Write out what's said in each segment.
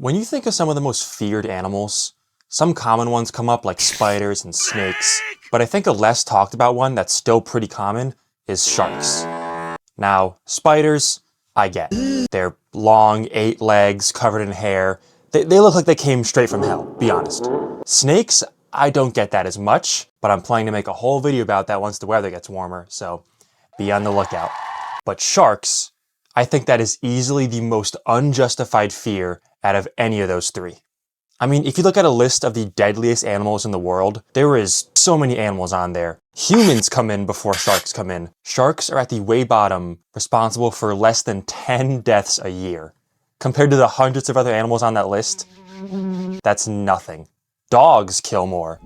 When you think of some of the most feared animals, some common ones come up like spiders and snakes, but I think a less talked about one that's still pretty common is sharks. Now, spiders, I get. They're long, 8 legs, covered in hair. They look like they came straight from hell, be honest. Snakes, I don't get that as much, but I'm planning to make a whole video about that once the weather gets warmer, so be on the lookout. But sharks, I think that is easily the most unjustified fear out of any of those three. I mean, if you look at a list of the deadliest animals in the world, there is so many animals on there. Humans come in before sharks come in. Sharks are at the way bottom, responsible for less than 10 deaths a year. Compared to the hundreds of other animals on that list, that's nothing. Dogs kill more.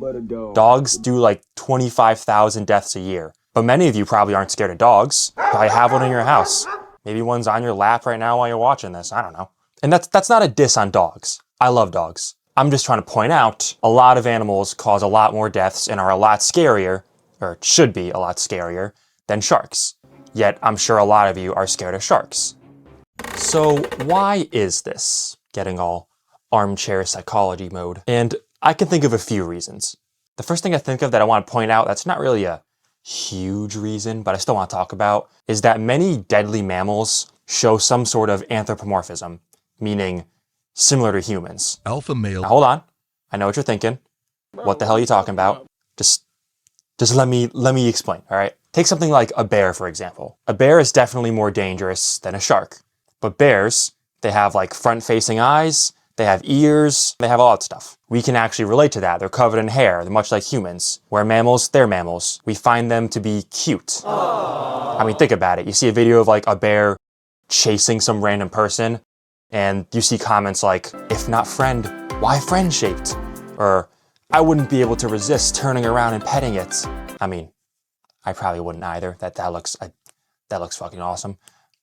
Dogs do like 25,000 deaths a year. But many of you probably aren't scared of dogs. You probably have one in your house. Maybe one's on your lap right now while you're watching this, I don't know. And that's not a diss on dogs. I love dogs. I'm just trying to point out a lot of animals cause a lot more deaths and are a lot scarier, or should be a lot scarier, than sharks. Yet I'm sure a lot of you are scared of sharks. So why is this? Getting all armchair psychology mode. And I can think of a few reasons. The first thing I think of that I want to point out that's not really a huge reason, but I still want to talk about, is that many deadly mammals show some sort of anthropomorphism, meaning similar to humans. Alpha male. Now, hold on. I know what you're thinking. What the hell are you talking about? Just let me explain, all right? Take something like a bear, for example. A bear is definitely more dangerous than a shark. But bears, they have like front-facing eyes, they have ears, they have all that stuff. We can actually relate to that. They're covered in hair. They're much like humans. We're mammals, they're mammals. We find them to be cute. I mean, think about it. You see a video of like a bear chasing some random person, and you see comments like, if not friend, why friend-shaped? Or, I wouldn't be able to resist turning around and petting it. I mean, I probably wouldn't either. That looks fucking awesome.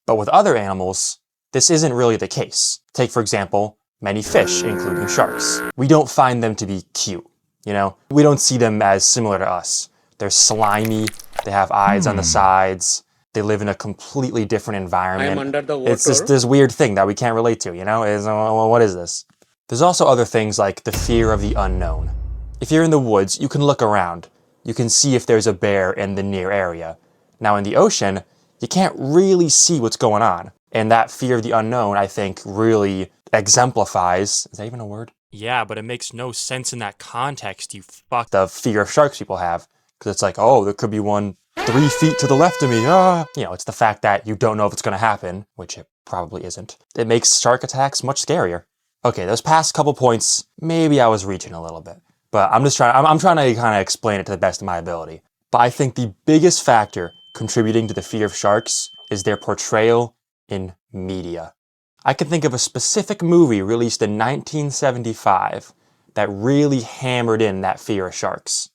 But with other animals, this isn't really the case. Take, for example, many fish, including sharks. We don't find them to be cute, you know? We don't see them as similar to us. They're slimy, they have eyes on the sides, they live in a completely different environment. I'm under the water. It's just this weird thing that we can't relate to, you know? What is this? There's also other things like the fear of the unknown. If you're in the woods, you can look around. You can see if there's a bear in the near area. Now in the ocean, you can't really see what's going on. And that fear of the unknown, I think, really exemplifies, is that even a word? Yeah, but it makes no sense in that context, you fuck. The fear of sharks people have. Because it's like, oh, there could be one 3 feet to the left of me, ah! You know, it's the fact that you don't know if it's gonna happen, which it probably isn't. It makes shark attacks much scarier. Okay, those past couple points, maybe I was reaching a little bit. But I'm trying to kind of explain it to the best of my ability. But I think the biggest factor contributing to the fear of sharks is their portrayal in media. I can think of a specific movie released in 1975 that really hammered in that fear of sharks.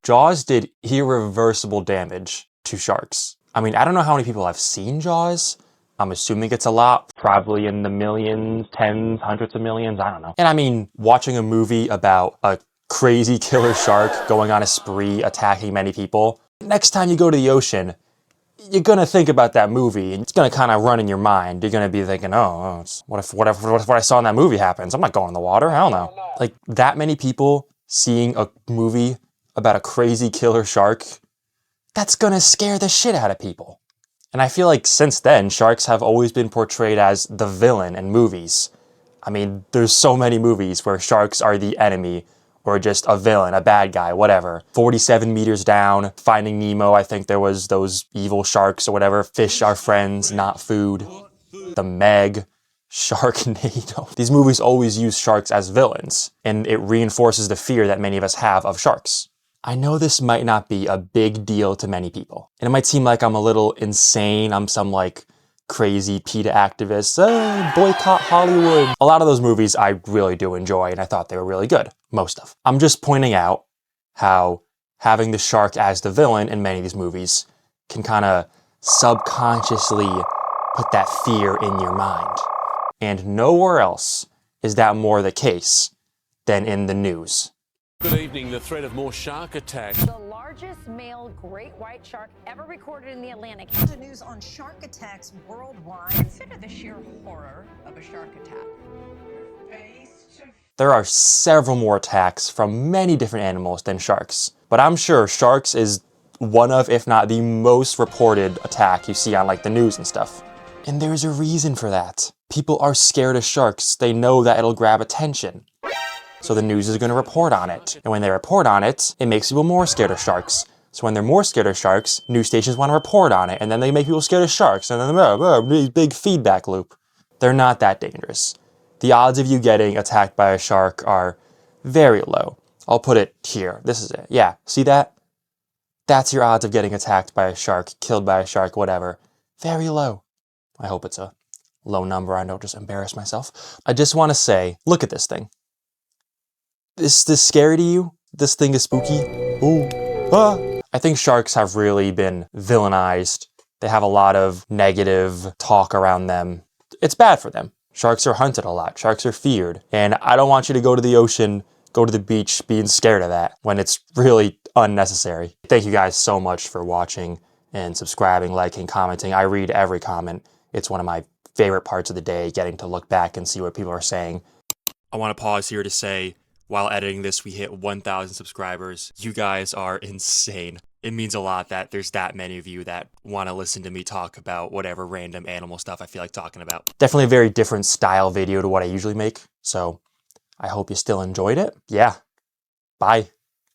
Jaws did irreversible damage to sharks. I mean, I don't know how many people have seen Jaws. I'm assuming it's a lot, probably in the millions, tens, hundreds of millions, I don't know. And I mean, watching a movie about a crazy killer shark going on a spree, attacking many people, next time you go to the ocean, you're gonna think about that movie, and it's gonna kind of run in your mind. You're gonna be thinking, what if what I saw in that movie happens? I'm not going in the water, hell no. Like, that many people seeing a movie about a crazy killer shark, that's gonna scare the shit out of people. And I feel like since then, sharks have always been portrayed as the villain in movies. I mean, there's so many movies where sharks are the enemy, or just a villain, a bad guy, whatever. 47 Meters Down, Finding Nemo, I think there was those evil sharks or whatever. Fish are friends, not food. The Meg, Sharknado. These movies always use sharks as villains, and it reinforces the fear that many of us have of sharks. I know this might not be a big deal to many people, and it might seem like I'm a little insane, I'm some like crazy PETA activist, boycott Hollywood. A lot of those movies I really do enjoy, and I thought they were really good, most of. I'm just pointing out how having the shark as the villain in many of these movies can kind of subconsciously put that fear in your mind. And nowhere else is that more the case than in the news. Good evening. The threat of more shark attacks. The largest male great white shark ever recorded in the Atlantic. The news on shark attacks worldwide. Consider the sheer horror of a shark attack. There are several more attacks from many different animals than sharks, but I'm sure sharks is one of, if not the most reported attack you see on like the news and stuff. And there's a reason for that. People are scared of sharks. They know that it'll grab attention. So the news is going to report on it. And when they report on it, it makes people more scared of sharks. So when they're more scared of sharks, news stations want to report on it. And then they make people scared of sharks. And then big feedback loop. They're not that dangerous. The odds of you getting attacked by a shark are very low. I'll put it here. This is it. Yeah, see that? That's your odds of getting attacked by a shark, killed by a shark, whatever. Very low. I hope it's a low number. I don't just embarrass myself. I just want to say, look at this thing. Is this scary to you? This thing is spooky? Ooh. Ah. I think sharks have really been villainized. They have a lot of negative talk around them. It's bad for them. Sharks are hunted a lot. Sharks are feared. And I don't want you to go to the ocean, go to the beach being scared of that when it's really unnecessary. Thank you guys so much for watching and subscribing, liking, commenting. I read every comment. It's one of my favorite parts of the day, getting to look back and see what people are saying. I want to pause here to say, while editing this, we hit 1,000 subscribers. You guys are insane. It means a lot that there's that many of you that want to listen to me talk about whatever random animal stuff I feel like talking about. Definitely a very different style video to what I usually make, so I hope you still enjoyed it. Yeah, bye.